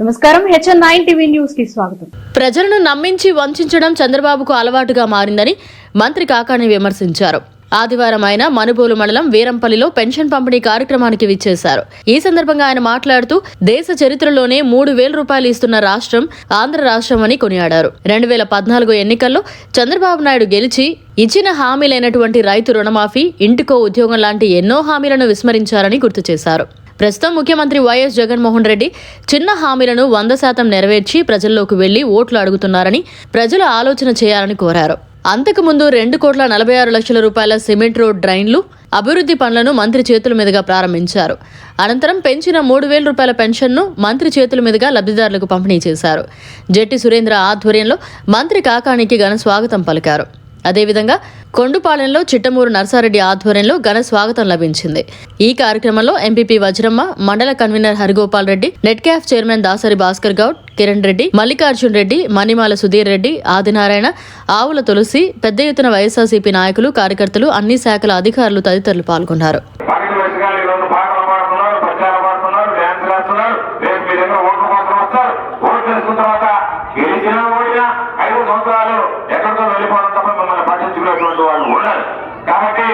నమస్కారం HN9 TV news కి స్వాగతం. ప్రజలను నమ్మించి వంచడం చంద్రబాబుకు అలవాటుగా మారిందని మంత్రి కాకాని విమర్శించారు. ఆదివారం ఆయన మనుబోలు మండలం వీరంపల్లిలో పెన్షన్ పంపిణీ కార్యక్రమానికి విచ్చేశారు. ఈ సందర్భంగా ఆయన మాట్లాడుతూ దేశ చరిత్రలోనే 3,000 రూపాయలు ఇస్తున్న రాష్ట్రం ఆంధ్ర రాష్ట్రం అని కొనియాడారు. 2014 ఎన్నికల్లో చంద్రబాబు నాయుడు గెలిచి ఇచ్చిన హామీలైనటువంటి రైతు రుణమాఫీ, ఇంటికో ఉద్యోగం లాంటి ఎన్నో హామీలను విస్మరించారని గుర్తు చేశారు. ప్రస్తుతం ముఖ్యమంత్రి వైఎస్ జగన్మోహన్ రెడ్డి చిన్న హామీలను 100% నెరవేర్చి ప్రజల్లోకి వెళ్లి ఓట్లు అడుగుతున్నారని ప్రజలు ఆలోచన చేయాలని కోరారు. అంతకుముందు 2,46,00,000 రూపాయల సిమెంట్ రోడ్ డ్రైన్లు అభివృద్ధి పనులను మంత్రి చేతుల మీదుగా ప్రారంభించారు. అనంతరం పెంచిన 3,000 రూపాయల పెన్షన్ను మంత్రి చేతుల మీదుగా లబ్ధిదారులకు పంపిణీ చేశారు. జెట్టి సురేంద్ర ఆధ్వర్యంలో మంత్రి కాకానికి ఘన స్వాగతం పలికారు. అదేవిధంగా కొండుపాలెంలో చిట్టమూరు నర్సారెడ్డి ఆధ్వర్యంలో ఘన స్వాగతం లభించింది. ఈ కార్యక్రమంలో ఎంపీపీ వజ్రమ్మ, మండల కన్వీనర్ హరిగోపాల్ రెడ్డి, నెట్ క్యాఫ్ చైర్మన్ దాసరి భాస్కర్ గౌడ్, కిరణ్ రెడ్డి, మల్లికార్జున్ రెడ్డి, మణిమాల సుధీర్ రెడ్డి, ఆదినారాయణ, ఆవుల తులసి, పెద్ద ఎత్తున వైఎస్ఆర్సీపీ నాయకులు, కార్యకర్తలు, అన్ని శాఖల అధికారులు తదితరులు పాల్గొన్నారు. కాబట్టి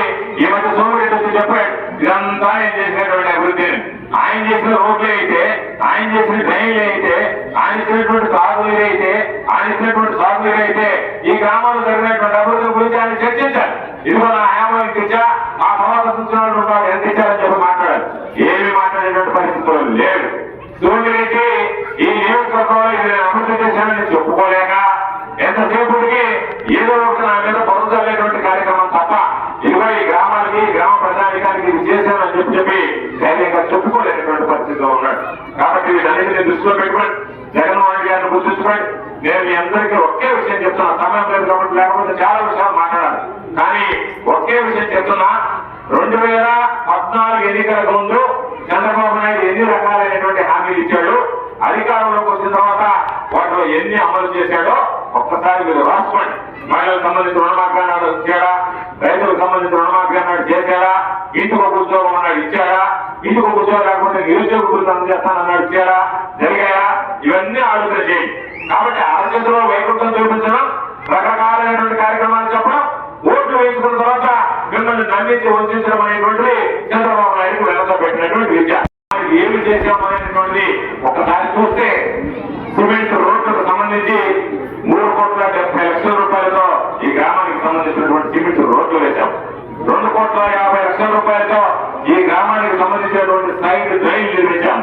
ఈ మధ్య సోమిరెడ్డి వచ్చి చెప్పాడు, ఇదంతా ఆయన చేసినటువంటి అభివృద్ధిని, ఆయన చేసిన రోడ్లు అయితే, ఆయన చేసిన డ్రైన్లు అయితే, ఆయన ఇచ్చినటువంటి సాగునీరు అయితే, ఆయన ఇచ్చినటువంటి సాగునీరు అయితే ఈ గ్రామాల్లో జరిగినటువంటి అభివృద్ధి గురించి ఆయన చర్చించారు. ఇదిగో నా హయాంలో తెచ్చా, ఆ తర్వాత చూసినటువంటి వాళ్ళు ఎంత ఇచ్చారని చెప్పి మాట్లాడారు. ఏమి మాట్లాడేటువంటి పరిస్థితులు లేదు. సోమిరెడ్డి ఈ నియోజకవర్గంలో ఇది అభివృద్ధి చేశానని చెప్పుకోలేక ఎంతసేపటికి ఏదో ఒకటి నా మీద పొందలేటువంటి కార్యక్రమం తప్ప ఇదిగో ఈ గ్రామానికి, గ్రామ ప్రజానికానికి ఇది చేశానని చెప్పి ధైర్యంగా చెప్పుకోలేనటువంటి పరిస్థితిలో ఉన్నాడు. కాబట్టి వీటన్నిటిని దృష్టిలో పెట్టుకోండి, జగన్మోహన్ రెడ్డి గారిని గుర్తుంచుకోండి. నేను మీ అందరికీ ఒకే విషయం చెప్తున్నా, సమయం లేదు కాబట్టి లేకపోతే చాలా విషయాలు మాట్లాడాలి, కానీ ఒకే విషయం చెప్తున్నా. 2014 ఎన్నికలకు ముందు చంద్రబాబు నాయుడు ఎన్ని రకాలైనటువంటి హామీలు ఇచ్చాడు, అధికారంలోకి వచ్చిన తర్వాత వాటిలో ఎన్ని అమలు చేశాడో ఒక్కసారి మీరు రాసుకోండి. మహిళలకు సంబంధించిన రుణమాఫీ అన్నాడు ఇచ్చాడా, రైతులకు సంబంధించిన రుణమాఫీ అన్నాడు చేశాడా, ఇంటికి ఒక ఉద్యోగం అన్నాడు ఇచ్చాడా, ఇంటికి ఒక ఉద్యోగం లేకపోతే నిరుద్యోగ గురించి అందజేస్తానన్నాడు ఇచ్చాడా, జరిగాయా, ఇవన్నీ ఆలోచన చేయండి. కాబట్టి ఆలోచనలో వైకుంఠం చూపించడం, రకరకాలైనటువంటి కార్యక్రమాలు చెప్పడం, ఓట్లు వేసుకున్న తర్వాత మిమ్మల్ని నమ్మించి వంచడం అనేటువంటిది చంద్రబాబు నాయుడు వెనక పెట్టినటువంటి విద్య. ఏమి చేశామనేటువంటిది ఒకసారి చూస్తే సిమెంట్ రోడ్లకు సంబంధించి 3,70,00,000 రూపాయలతో ఈ గ్రామానికి సంబంధించినటువంటి సిమెంట్ రోడ్లు వేశాం. 2,50,00,000 రూపాయలతో ఈ గ్రామానికి సంబంధించినటువంటి సైడ్ డ్రైన్ నిర్మించాం.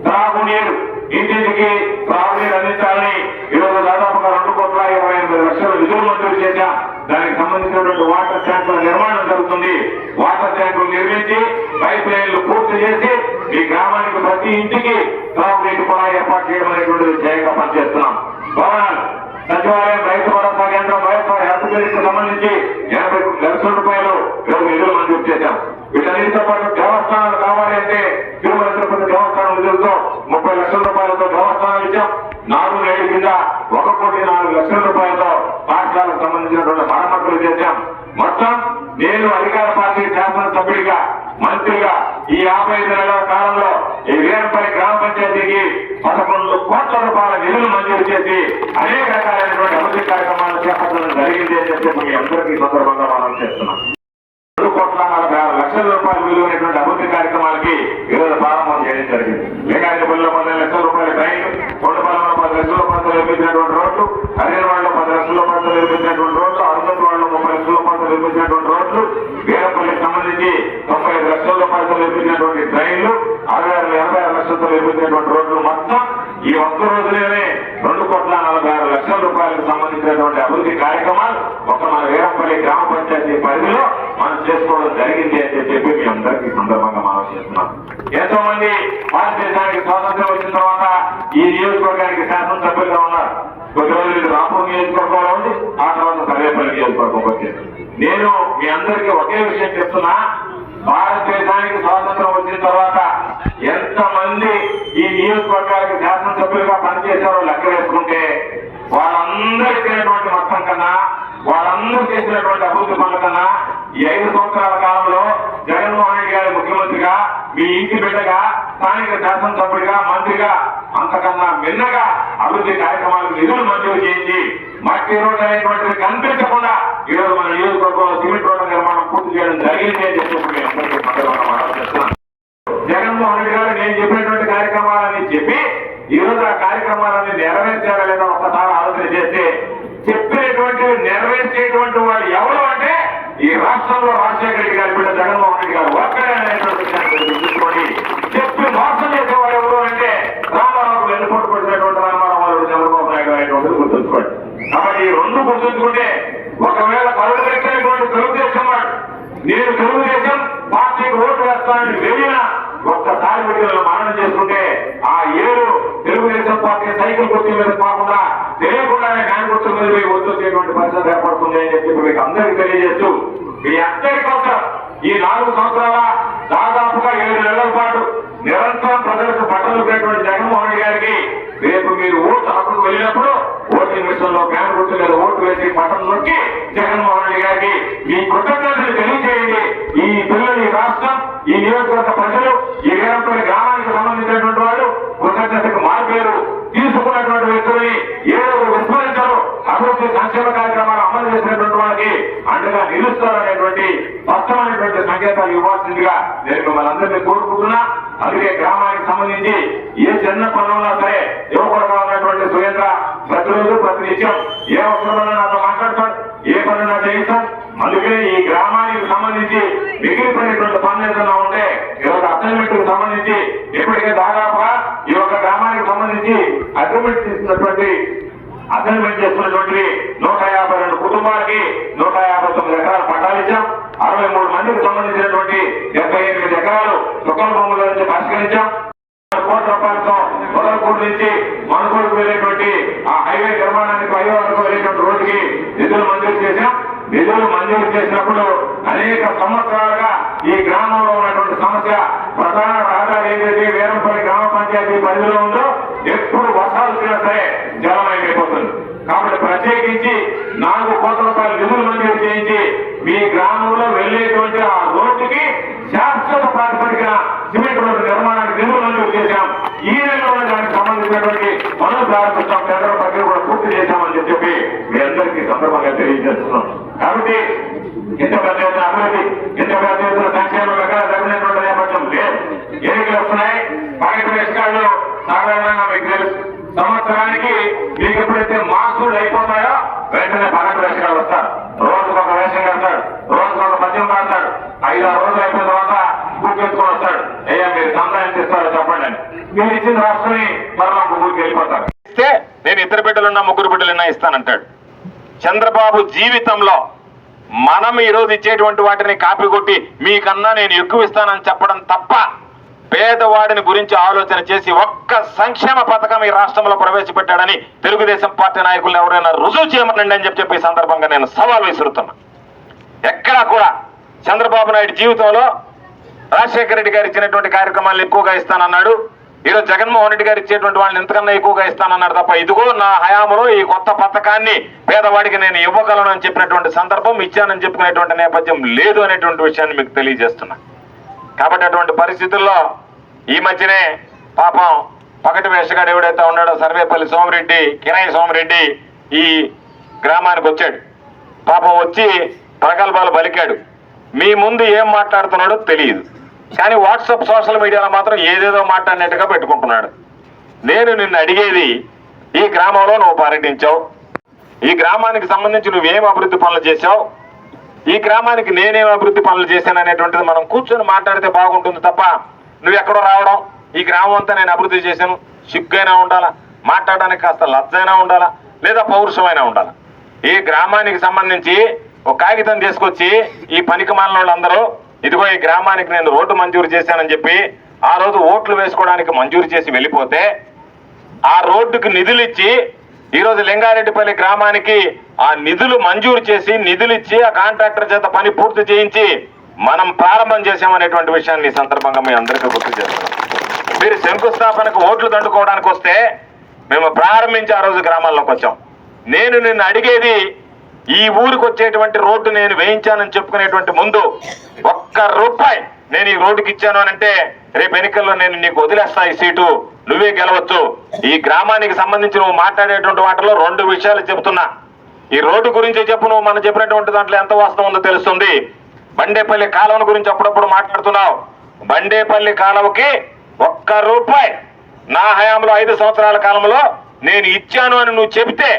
త్రాగునీరు, ఇంటింటికి త్రాగునీరు అందించాలని ఈరోజు దాదాపుగా 2,28,00,000 నిధులు మంజూరు చేశాం. దానికి సంబంధించినటువంటి వాటర్ ట్యాంకుల నిర్మాణం జరుగుతుంది. వాటర్ ట్యాంకులు నిర్మించి పైప్ లైన్లు పూర్తి చేసి ఈ గ్రామానికి ప్రతి ఇంటికి త్రాగునీటి కూడా ఏర్పాటు చేయడం అనేటువంటిది ధ్యేయంగా పనిచేస్తున్నాం. భవనాలు, సచివాలయం, రైతు భరోసా కేంద్రం, వైఎస్ఆర్ హెల్త్ కేర్కి సంబంధించి 80,00,000 రూపాయలు నిధులు మంజూరు చేశాం. వీటన్నిటితో పాటు దేవస్థానాలు కావాలి అంటే తిరుమల తిరుపతి దేవస్థానం నిధులతో 30,00,000 రూపాయలతో దేవస్థానాలు ఇచ్చాం. 4 ఏళ్ల కింద 1,04,00,000 రూపాయలతో పాఠశాలకు సంబంధించినటువంటి మరమ్మతులు చేశాం. మొత్తం నేను అధికార పార్టీ శాసనసభ్యుడిగా, మంత్రిగా ఈ 55 నెలల కాలంలో ఈ వీరంపల్లి గ్రామ పంచాయతీకి 11 కోట్ల రూపాయల నిధులు మంజూరు చేసి అనేక రకాలైనటువంటి అభివృద్ధి కార్యక్రమాలు చేపట్టడం జరిగింది అని చెప్పి మీ అందరికీ సందర్భంగా మనం చేస్తున్నాం. 2,46,00,000 రూపాయలు విలువైనటువంటి అభివృద్ధి కార్యక్రమాలకి ఈరోజు ప్రారంభం చేయడం జరిగింది. లేఖాయపల్లిలో 10,00,000 రూపాయల ట్రైన్, కొండపాలెంలో 10,00,000 రూపాయలతో నిర్మించినటువంటి రోడ్లు, హరిజనవాడలో 10,00,000 రూపాయలతో నిర్మించినటువంటి రోడ్లు, అరుణవాడలో 30,00,000 రూపాయలతో నిర్మించినటువంటి రోడ్లు, వీరంపల్లికి సంబంధించి 95,00,000 రూపాయలతో నిర్మించినటువంటి ట్రైన్లు, 86,00,000 నిర్మించినటువంటి రోడ్లు, మొత్తం ఈ ఒక్క రోజులోనే 2,46,00,000 రూపాయలకు సంబంధించినటువంటి అభివృద్ధి కార్యక్రమాలు ఒక మన వీరంపల్లి గ్రామ పంచాయతీ పరిధిలో మనం చేసుకోవడం జరిగింది అని చెప్పి మీ అందరికీ సందర్భంగా మనం చేస్తున్నాం. ఎంతో మంది భారతదేశానికి స్వాతంత్ర్యం వచ్చిన తర్వాత ఈ నియోజకవర్గానికి శాసనసభ్యులుగా ఉన్నారు. కొద్ది రోజులు రాపూర్ నియోజకవర్గంలో ఉంది, ఆ తర్వాత సర్వేపల్లి నియోజకవర్గం వచ్చింది. నేను మీ అందరికీ ఒకే విషయం చెప్తున్నా, భారతదేశానికి స్వాతంత్రం వచ్చిన తర్వాత ఎంతమంది ఈ నియోజకవర్గానికి శాసనసభ్యులుగా పనిచేశారో లెక్క వేసుకుంటే వాళ్ళందరికీ మొత్తం కన్నా, వాళ్ళందరూ చేసినటువంటి అభివృద్ధి పనుల కన్నా ఈ 5 సంవత్సరాల కాలంలో జగన్మోహన్ రెడ్డి గారి ముఖ్యమంత్రిగా, మీ ఇంటి బిడ్డగా స్థానిక శాసనసభ్యుడిగా మంత్రిగా అంతకన్నా మిన్నగా అభివృద్ధి కార్యక్రమాలకు నిధులు మంజూరు చేయించి మట్టి రోడ్డు అనేటువంటిది కనిపించకుండా ఈరోజు మన నియోజకవర్గంలో సిమెంట్ రోడ్డు నిర్మాణం పూర్తి చేయడం జరిగింది అని చెప్పి అందరికీ మనం చేస్తున్నాం. జగన్మోహన్ రెడ్డి గారు నేను చెప్పినటువంటి కార్యక్రమాలని చెప్పి ఈరోజు ఆ కార్యక్రమాలని నెరవేర్చారా లేదా ఒకసారి ఆలోచన చేస్తే చెప్పినటువంటి నెరవేర్చేటువంటి వాళ్ళు ఎవరు అంటే ఈ రాష్ట్రంలో రాజశేఖర రెడ్డి గారి బిడ్డ జగన్మోహన్ రెడ్డి గారు ఒక్కడే అనేటువంటి విషయాన్ని గుర్తుంచుకోండి. చెప్పి మోసం చేసేవాడు ఎవరు అంటే రామారావు వెన్నుపోటు పడినటువంటి రామారావు చంద్రబాబు నాయుడు అనేటువంటిది గుర్తుంచుకోండి. కాబట్టి ఈ రెండు గుర్తుంచుకుంటే ఒకవేళ పరుడు పెట్టినటువంటి తెలుగుదేశం వాడు నేను తెలుగుదేశం పార్టీకి ఓటు వేస్తానని వెళ్ళినా ఒక్కసారి వీడియోలో మననం చేసుకుంటే ఆ ఏడు తెలుగుదేశం పార్టీ సైకిల్ గుర్తు మీద కాకుండా తెలియకుండానే ఫ్యాన్ గుర్తు మీద పోయి వచ్చేటువంటి పరిస్థితి ఏర్పడుతుంది అని చెప్పి మీకు అందరికీ తెలియజేస్తూ మీ అందరి కోసం ఈ 4 సంవత్సరాల దాదాపుగా 7 నెలల పాటు నిరంతరం ప్రజలకు బట్టలు పెట్టినటువంటి జగన్మోహన్ రెడ్డి గారికి రేపు మీరు ఓటు హక్కుకు వెళ్ళినప్పుడు ఓటింగ్ మిషన్లో ఫ్యాన్ గుర్తు మీద ఓటు వేసి బట్టలు నొక్కి జగన్మోహన్ రెడ్డి గారికి మీ కృతజ్ఞతలు తెలియజేయండి. ఈ పిల్లలు ఈ రాష్ట్రం ఈ నియోజకవర్గ ప్రజలు ఈ వీరంపల్లి గ్రామానికి సంబంధించినటువంటి వాళ్ళు కృతజ్ఞతకు మార్పేరు తీసుకున్నటువంటి వ్యక్తులని ఏదో విస్మరించారు. అభివృద్ధి సంక్షేమ కార్యక్రమాలు అమలు చేసినటువంటి వాళ్ళకి అండగా నిలుస్తారనేటువంటి స్పష్టమైనటువంటి సంకేతాలు ఇవ్వాల్సిందిగా నేను మిమ్మల్ని అందరినీ కోరుకుంటున్నా. అందుకే గ్రామానికి సంబంధించి ఏ చిన్న పనులున్నా సరే యువకుడుగా ఉన్నటువంటి సురేంద్ర ప్రతిరోజు ప్రతినిత్యం ఏ అవసరమైనా నాతో మాట్లాడతాడు, ఏ పనున్నా చేయిస్తాం. అందుకే ఈ గ్రామానికి సంబంధించి మిగిలిపోయినటువంటి పనులు ఏదైనా ఉంటే ఈరోజు అసైన్మెంట్ కు సంబంధించి ఇప్పటికే దాదాపుగా ఈ యొక్క గ్రామానికి సంబంధించి అగ్రిమెంట్ చేసినటువంటి అసైన్మెంట్ చేస్తున్నటువంటి 152 కుటుంబాలకి 159 ఎకరాల పట్టాలు ఇచ్చాం. 63 మందికి సంబంధించినటువంటి 78 ఎకరాలు చుక్కల భూముల నుంచి పరిష్కరించాం. 1 కోట్ల రూపాయలతో మొదలకూరు నుంచి మనుగోలుకు వెళ్ళేటువంటి ఆ హైవే నిర్మాణానికి 5 వరకు వెళ్ళేటువంటి రోడ్డుకి నిధులు మంజూరు చేశాం. నిధులు మంజూరు చేసినప్పుడు అనేక సంవత్సరాలుగా ఈ గ్రామంలో ఉన్నటువంటి సమస్య ప్రధాన రహదారి ఏదైతే వీరంపల్లి గ్రామ పంచాయతీ పరిధిలో ఉందో ఎప్పుడు వర్షాలు వచ్చినా సరే జలమయమైపోతుంది. కాబట్టి ప్రత్యేకించి 4 కోట్ల రూపాయల నిధులు మంజూరు చేయించి మీ గ్రామంలో వెళ్లేటువంటి ఆ రోడ్డుకి శాశ్వత ప్రాతిపదికన సిమెంట్ రోడ్డు నిర్మాణానికి నిధులు మంజూరు చేశాం. ఈ నెలలో దానికి సంబంధించినటువంటి పనులు ప్రారంభిస్తాం. కేంద్ర ప్రక్రియ కూడా పూర్తి చేశామని చెప్పి మీ అందరికీ సందర్భంగా తెలియజేస్తున్నాం. కాబట్టి ఇంత పెద్ద ఎత్తున అభివృద్ధి ఇంత పెద్ద ఎత్తున సంక్షేమం ఎక్కడ జరిగినటువంటి నేపథ్యం లేదు. ఎన్నికలు వస్తున్నాయి. పగటి వేషకాలు సాధారణంగా మీకు తెలుసు. సంవత్సరానికి మీకు ఎప్పుడైతే మాసులు అయిపోతాయో వెంటనే పగటి వేషకాలు వస్తారు. రోజుకు ఒక వేషం కడతాడు, రోజుకు ఒక పద్యం పాడతాడు. 5-6 రోజులు అయిపోయిన తర్వాత కూర్చొని వస్తాడు. అయ్యా మీరు సందా ఎంత ఇస్తారో చెప్పండి అని. మీరు ఇచ్చిన రాష్ట్రాన్ని మరలా ముగ్గురికి వెళ్ళిపోతారు. ఇస్తే నేను 2 బిడ్డలున్నా 3 బిడ్డలున్నా ఇస్తానంటాడు. చంద్రబాబు జీవితంలో మనం ఈరోజు ఇచ్చేటువంటి వాటిని కాపీ కొట్టి మీకన్నా నేను ఎక్కువ ఇస్తానని చెప్పడం తప్ప పేదవాడిని గురించి ఆలోచన చేసి ఒక్క సంక్షేమ పథకం ఈ రాష్ట్రంలో ప్రవేశపెట్టాడని తెలుగుదేశం పార్టీ నాయకులను ఎవరైనా రుజువు చేయమనండి అని చెప్పి సందర్భంగా నేను సవాల్ విసురుతున్నా. ఎక్కడా కూడా చంద్రబాబు నాయుడు జీవితంలో రాజశేఖర రెడ్డి గారు ఇచ్చినటువంటి కార్యక్రమాలను ఎక్కువగా ఇస్తానన్నాడు. ఈరోజు జగన్మోహన్ రెడ్డి గారు ఇచ్చేటువంటి వాళ్ళని ఎంతకన్నా ఎక్కువగా ఇస్తానన్నాడు తప్ప ఇదిగో నా హయాంలో ఈ కొత్త పథకాన్ని పేదవాడికి నేను ఇవ్వగలను అని చెప్పినటువంటి సందర్భం, ఇచ్చానని చెప్పుకునేటువంటి నేపథ్యం లేదు అనేటువంటి విషయాన్ని మీకు తెలియజేస్తున్నా. కాబట్టి అటువంటి పరిస్థితుల్లో ఈ మధ్యనే పాపం పగటి వేషగాడు ఎవడైతే ఉన్నాడో సర్వేపల్లి సోమిరెడ్డి, కిరాయి సోమిరెడ్డి ఈ గ్రామానికి వచ్చాడు. పాపం వచ్చి ప్రగల్భాలు పలికాడు. మీ ముందు ఏం మాట్లాడుతున్నాడో తెలియదు, కానీ వాట్సాప్ సోషల్ మీడియాలో మాత్రం ఏదేదో మాట్లాడినట్టుగా పెట్టుకుంటున్నాడు. నేను నిన్ను అడిగేది, ఈ గ్రామంలో నువ్వు పర్యటించావు, ఈ గ్రామానికి సంబంధించి నువ్వేం అభివృద్ధి పనులు చేశావు, ఈ గ్రామానికి నేనేం అభివృద్ధి పనులు చేశాను అనేటువంటిది మనం కూర్చొని మాట్లాడితే బాగుంటుంది తప్ప నువ్వు ఎక్కడో రావడం ఈ గ్రామం అంతా నేను అభివృద్ధి చేశాను సిగ్గైనా ఉండాలా, మాట్లాడడానికి కాస్త లజ్జైనా ఉండాలా, లేదా పౌరుషమైనా ఉండాలా. ఈ గ్రామానికి సంబంధించి ఒక కాగితం తీసుకొచ్చి ఈ పనికిమాలిన వాళ్ళందరూ ఇదిగో ఈ గ్రామానికి నేను రోడ్డు మంజూరు చేశానని చెప్పి ఆ రోజు ఓట్లు వేసుకోవడానికి మంజూరు చేసి వెళ్ళిపోతే ఆ రోడ్డుకు నిధులు ఇచ్చి ఈరోజు లింగారెడ్డిపల్లి గ్రామానికి ఆ నిధులు మంజూరు చేసి నిధులు ఇచ్చి ఆ కాంట్రాక్టర్ చేత పని పూర్తి చేయించి మనం ప్రారంభం చేశామనేటువంటి విషయాన్ని ఈ సందర్భంగా మీ అందరికీ గుర్తు చేస్తున్నాం. మీరు శంకుస్థాపనకు ఓట్లు దండుకోవడానికి వస్తే మేము ప్రారంభించి ఆ రోజు గ్రామాల్లోకి వచ్చాం. నేను నిన్ను అడిగేది, ఈ ఊరికి వచ్చేటువంటి రోడ్డు నేను వేయించానని చెప్పుకునేటువంటి ముందు 1 రూపాయి నేను ఈ రోడ్డుకి ఇచ్చాను అని అంటే రేపు ఎన్నికల్లో నేను నీకు వదిలేస్తా ఈ సీటు, నువ్వే గెలవచ్చు. ఈ గ్రామానికి సంబంధించి నువ్వు మాట్లాడేటువంటి వాటిలో 2 విషయాలు చెప్తున్నా. ఈ రోడ్డు గురించి చెప్పు, నువ్వు మనం చెప్పినటువంటి దాంట్లో ఎంత వాస్తవం ఉందో తెలుస్తుంది. బండేపల్లి కాలువ గురించి అప్పుడప్పుడు మాట్లాడుతున్నావు. బండేపల్లి కాలువకి 1 రూపాయి నా హయాంలో 5 సంవత్సరాల కాలంలో నేను ఇచ్చాను అని నువ్వు చెబితే,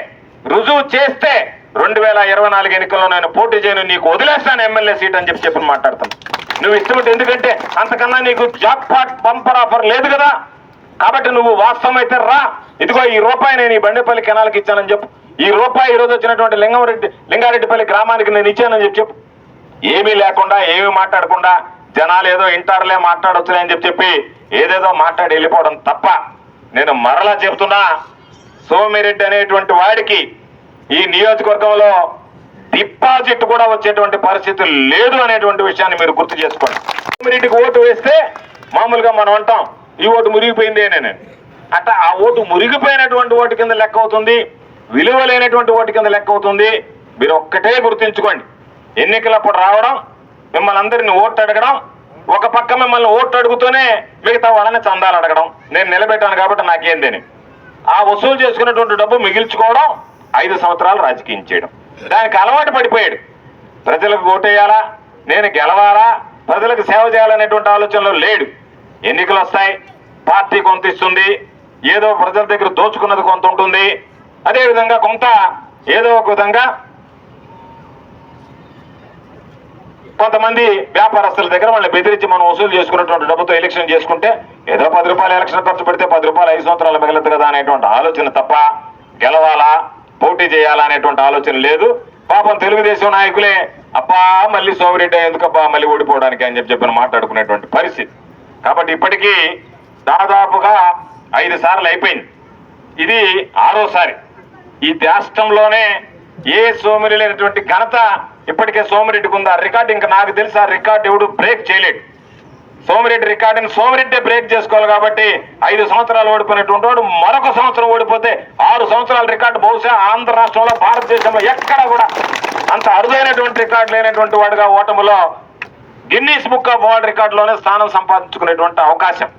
రుజువు చేస్తే 2024 ఎన్నికల్లో నేను పోటీ చేయను, నీకు వదిలేస్తాను ఎమ్మెల్యే సీట్ అని చెప్పి మాట్లాడతాను. నువ్వు ఇష్టపడి, ఎందుకంటే అంతకన్నా నీకు జాక్ పాట్ బంపర్ ఆఫర్ లేదు కదా. కాబట్టి నువ్వు వాస్తవం అయితే రా, ఇదిగో ఈ రూపాయి నేను ఈ బండేపల్లి కెనాల్కి ఇచ్చానని చెప్పు. ఈ రూపాయి ఈరోజు వచ్చినటువంటి లింగారెడ్డిపల్లి గ్రామానికి నేను ఇచ్చానని చెప్పు. ఏమీ లేకుండా, ఏమీ మాట్లాడకుండా, జనాలు ఏదో ఇంటారులే మాట్లాడొచ్చులే అని చెప్పి ఏదేదో మాట్లాడి వెళ్ళిపోవడం తప్ప, నేను మరలా చెప్తున్నా, సోమిరెడ్డి అనేటువంటి వాడికి ఈ నియోజకవర్గంలో డిపాజిట్ కూడా వచ్చేటువంటి పరిస్థితి లేదు అనేటువంటి విషయాన్ని మీరు గుర్తు చేసుకోండి. సోమిరెడ్డికి ఓటు వేస్తే మామూలుగా మనం అంటాం ఈ ఓటు మురిగిపోయింది అని. అట్లా ఆ ఓటు మురిగిపోయినటువంటి ఓటు కింద లెక్క అవుతుంది, విలువ లేనటువంటి ఓటు కింద లెక్క అవుతుంది. మీరు ఒక్కటే గుర్తుంచుకోండి, ఎన్నికలప్పుడు రావడం, మిమ్మల్ని అందరినీ ఓటు అడగడం, ఒక పక్క మిమ్మల్ని ఓటు అడుగుతూనే మిగతా వాళ్ళని చందాలు అడగడం, నేను నిలబెట్టాను కాబట్టి నాకేందని ఆ వసూలు చేసుకున్నటువంటి డబ్బు మిగిల్చుకోవడం, 5 సంవత్సరాలు రాజకీయం చేయడం. దానికి అలవాటు పడిపోయాడు. ప్రజలకు ఓటేయాలా, నేను గెలవాలా, ప్రజలకు సేవ చేయాలనేటువంటి ఆలోచనలో లేడు. ఎన్నికలు వస్తాయి, పార్టీ కొంత ఇస్తుంది, ఏదో ప్రజల దగ్గర దోచుకున్నది కొంత ఉంటుంది, అదేవిధంగా కొంత ఏదో ఒక విధంగా కొంతమంది వ్యాపారస్తుల దగ్గర వాళ్ళని బెదిరించి మనం వసూలు చేసుకున్నటువంటి డబ్బుతో ఎలక్షన్ చేసుకుంటే ఏదో 10 రూపాయలు ఎలక్షన్ ఖర్చు పెడితే 10 రూపాయలు 5 సంవత్సరాలు మిగలదు కదా అనేటువంటి ఆలోచన తప్ప, గెలవాలా, పోటీ చేయాలా అనేటువంటి ఆలోచన లేదు. పాపం తెలుగుదేశం నాయకులే అబ్బా మళ్ళీ సోమిరెడ్డి ఎందుకబ్బా మళ్ళీ ఓడిపోవడానికి అని చెప్పి మాట్లాడుకునేటువంటి పరిస్థితి. కాబట్టి ఇప్పటికీ దాదాపుగా 5 సార్లు అయిపోయింది, ఇది 6వసారి. ఈ రాష్ట్రంలోనే ఏ సోమిరెడ్డి లేనటువంటి ఘనత ఇప్పటికే సోమిరెడ్డికి ఉంది. ఆ రికార్డు ఇంకా నాకు తెలిసి ఆ రికార్డు ఎవడు బ్రేక్ చేయలేడు. సోమిరెడ్డి రికార్డుని సోమిరెడ్డి బ్రేక్ చేసుకోవాలి. కాబట్టి 5 సంవత్సరాలు ఓడిపోయినటువంటి వాడు మరొక సంవత్సరం ఓడిపోతే 6 సంవత్సరాల రికార్డు బహుశా ఆంధ్ర రాష్ట్రంలో, భారతదేశంలో ఎక్కడ కూడా అంత అరుదైనటువంటి రికార్డు లేనటువంటి వాడుగా ఓటములో గిన్నీస్ బుక్ ఆఫ్ వరల్డ్ రికార్డులోనే స్థానం సంపాదించుకునేటువంటి అవకాశం.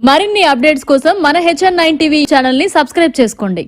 మరిన్ని అప్డేట్స్ కోసం మన HN9 టీవీ ఛానల్ ని సబ్స్క్రైబ్ చేసుకోండి.